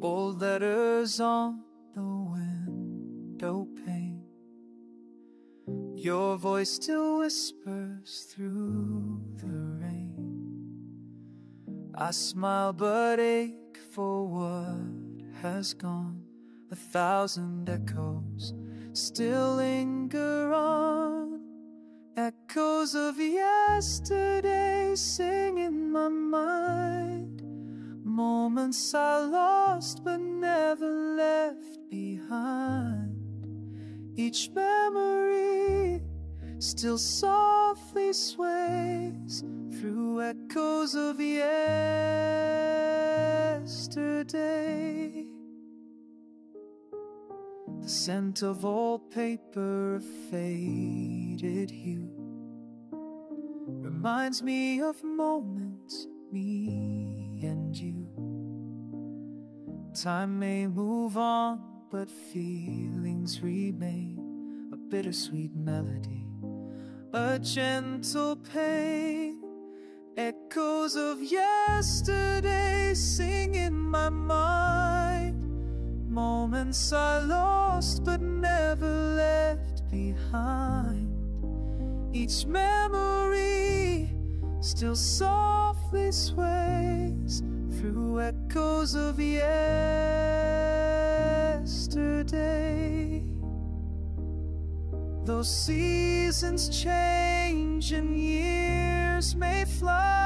Old letters on the window pane, your voice still whispers through the rain. I smile but ache for what has gone. 1,000 echoes still linger on, echoes of yesterday sing in my mind. Moments I lost but never left behind. Each memory still softly sways through echoes of yesterday. The scent of old paper, a faded hue, reminds me of moments, me and you. Time may move on, but feelings remain. A bittersweet melody, a gentle pain. Echoes of yesterday sing in my mind. Moments I lost but never left behind. Each memory still softly sways through echoes of yesterday. Though seasons change and years may fly,